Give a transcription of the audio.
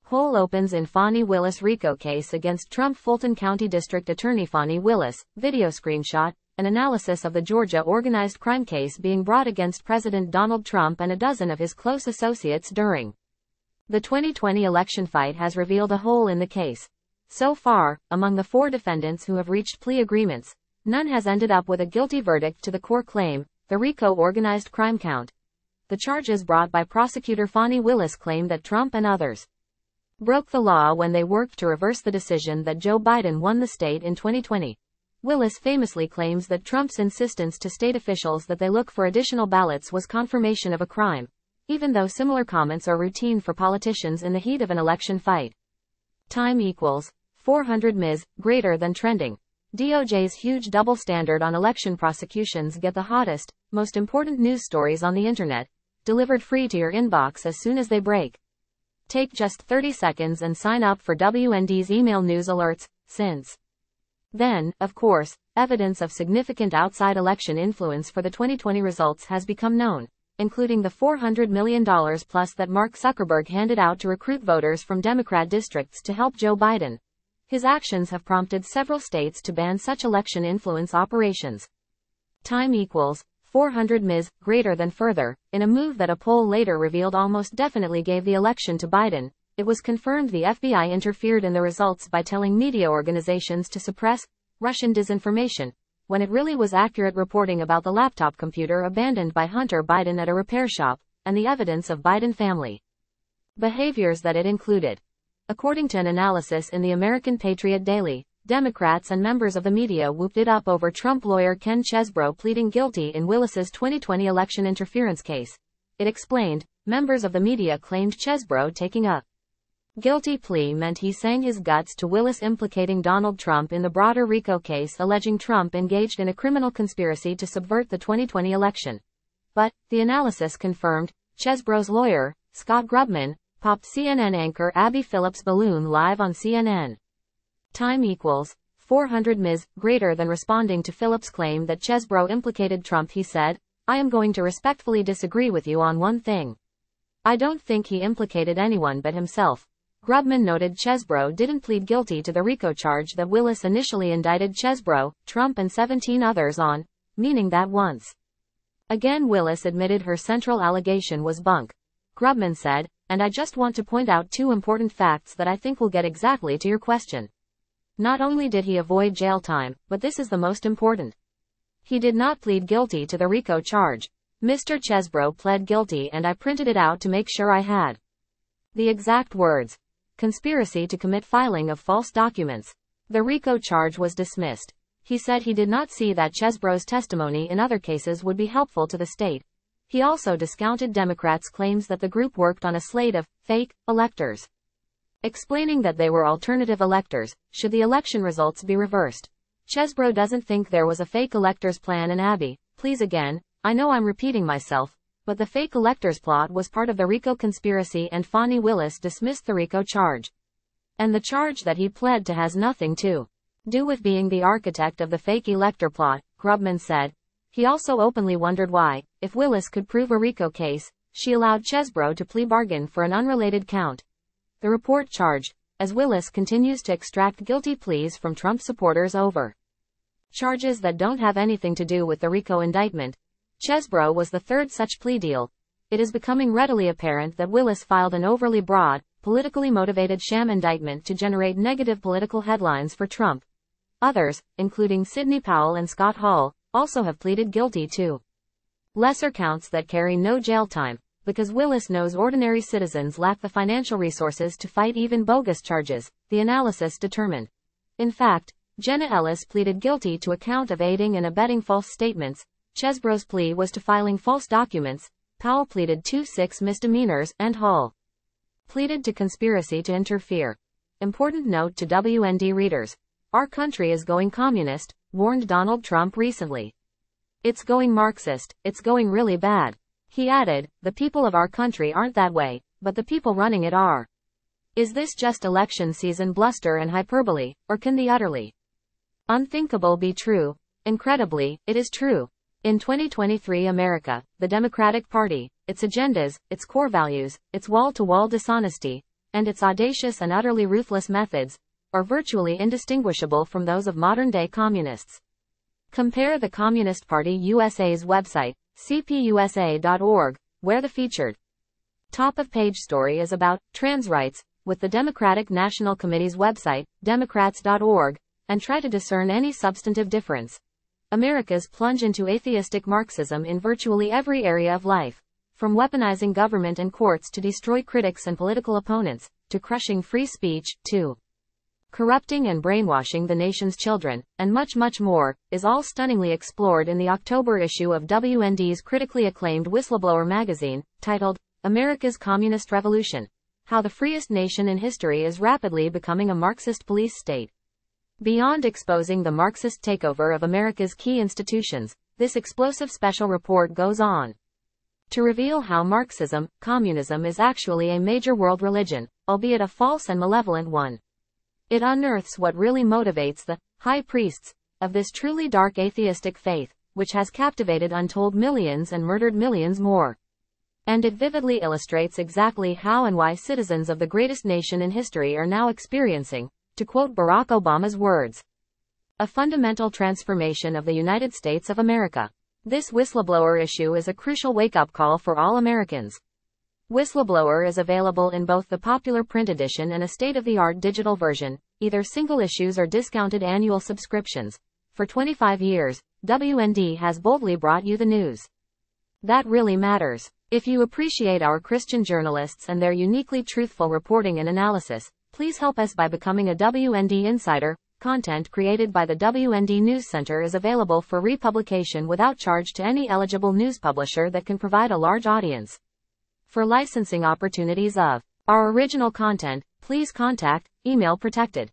Hole opens in Fani Willis RICO case against Trump. Fulton County District Attorney Fani Willis, video screenshot, an analysis of the Georgia organized crime case being brought against President Donald Trump and a dozen of his close associates during the 2020 election fight has revealed a hole in the case. So far, among the 4 defendants who have reached plea agreements, none has ended up with a guilty verdict to the core claim, the RICO organized crime count. The charges brought by prosecutor Fani Willis claim that Trump and others broke the law when they worked to reverse the decision that Joe Biden won the state in 2020. Willis famously claims that Trump's insistence to state officials that they look for additional ballots was confirmation of a crime, even though similar comments are routine for politicians in the heat of an election fight. Time equals 400 Ms. greater than trending. DOJ's huge double standard on election prosecutions get the hottest, most important news stories on the internet, delivered free to your inbox as soon as they break. Take just 30 seconds and sign up for WND's email news alerts. Since then, of course, evidence of significant outside election influence for the 2020 results has become known, including the $400 million plus that Mark Zuckerberg handed out to recruit voters from Democrat districts to help Joe Biden. His actions have prompted several states to ban such election influence operations. Time equals 400 Ms. greater than further, in a move that a poll later revealed almost definitely gave the election to Biden. It was confirmed the FBI interfered in the results by telling media organizations to suppress Russian disinformation, when it really was accurate reporting about the laptop computer abandoned by Hunter Biden at a repair shop, and the evidence of Biden family behaviors that it included. According to an analysis in the American Patriot Daily, Democrats and members of the media whooped it up over Trump lawyer Ken Chesebro pleading guilty in Willis's 2020 election interference case. It explained, members of the media claimed Chesebro taking a guilty plea meant he sang his guts to Willis implicating Donald Trump in the broader RICO case alleging Trump engaged in a criminal conspiracy to subvert the 2020 election. But, the analysis confirmed, Chesebro's lawyer, Scott Grubman, popped CNN anchor Abby Phillips' balloon live on CNN. Time equals 400 Ms. greater than responding to Phillips' claim that Chesebro implicated Trump. He said, "I am going to respectfully disagree with you on one thing. I don't think he implicated anyone but himself." Grubman noted Chesebro didn't plead guilty to the RICO charge that Willis initially indicted Chesebro, Trump and 17 others on, meaning that once again Willis admitted her central allegation was bunk. Grubman said, "And I just want to point out 2 important facts that I think will get exactly to your question. Not only did he avoid jail time, but this is the most important. He did not plead guilty to the RICO charge. Mr. Chesebro pled guilty and I printed it out to make sure I had the exact words. Conspiracy to commit filing of false documents. The RICO charge was dismissed. He said he did not see that Chesebro's testimony in other cases would be helpful to the state. He also discounted Democrats' claims that the group worked on a slate of fake electors, explaining that they were alternative electors, should the election results be reversed. Chesebro doesn't think there was a fake electors plan. And Abby, please again, I know I'm repeating myself, but the fake electors plot was part of the RICO conspiracy and Fani Willis dismissed the RICO charge. And the charge that he pled to has nothing to do with being the architect of the fake elector plot," Grubman said. He also openly wondered why, if Willis could prove a RICO case, she allowed Chesebro to plea bargain for an unrelated count. The report charged, as Willis continues to extract guilty pleas from Trump supporters over charges that don't have anything to do with the RICO indictment. Chesebro was the 3rd such plea deal. It is becoming readily apparent that Willis filed an overly broad, politically motivated sham indictment to generate negative political headlines for Trump. Others, including Sidney Powell and Scott Hall, also have pleaded guilty to lesser counts that carry no jail time, because Willis knows ordinary citizens lack the financial resources to fight even bogus charges, the analysis determined. In fact, Jenna Ellis pleaded guilty to a count of aiding and abetting false statements. Chesebro's plea was to filing false documents. Powell pleaded to 6 misdemeanors, and Hall pleaded to conspiracy to interfere. Important note to WND readers. Our country is going communist, warned Donald Trump recently. It's going Marxist, it's going really bad. He added, the people of our country aren't that way, but the people running it are. Is this just election season bluster and hyperbole, or can the utterly unthinkable be true? Incredibly, it is true. In 2023 America, the Democratic Party, its agendas, its core values, its wall-to-wall dishonesty, and its audacious and utterly ruthless methods are virtually indistinguishable from those of modern-day communists. Compare the Communist Party USA's website, cpusa.org, where the featured top-of-page story is about trans rights, with the Democratic National Committee's website, democrats.org, and try to discern any substantive difference. America's plunge into atheistic Marxism in virtually every area of life, from weaponizing government and courts to destroy critics and political opponents, to crushing free speech, to corrupting and brainwashing the nation's children, and much, much more, is all stunningly explored in the October issue of WND's critically acclaimed Whistleblower magazine, titled, America's Communist Revolution: How the Freest Nation in History is Rapidly Becoming a Marxist Police State. Beyond exposing the Marxist takeover of America's key institutions, this explosive special report goes on to reveal how Marxism, communism is actually a major world religion, albeit a false and malevolent one. It unearths what really motivates the high priests of this truly dark atheistic faith, which has captivated untold millions and murdered millions more. And it vividly illustrates exactly how and why citizens of the greatest nation in history are now experiencing, to quote Barack Obama's words, a fundamental transformation of the United States of America. This Whistleblower issue is a crucial wake-up call for all Americans. Whistleblower is available in both the popular print edition and a state-of-the-art digital version, either single issues or discounted annual subscriptions. For 25 years, WND has boldly brought you the news that really matters. If you appreciate our Christian journalists and their uniquely truthful reporting and analysis, please help us by becoming a WND insider. Content created by the WND News Center is available for republication without charge to any eligible news publisher that can provide a large audience. For licensing opportunities of our original content, please contact email protected.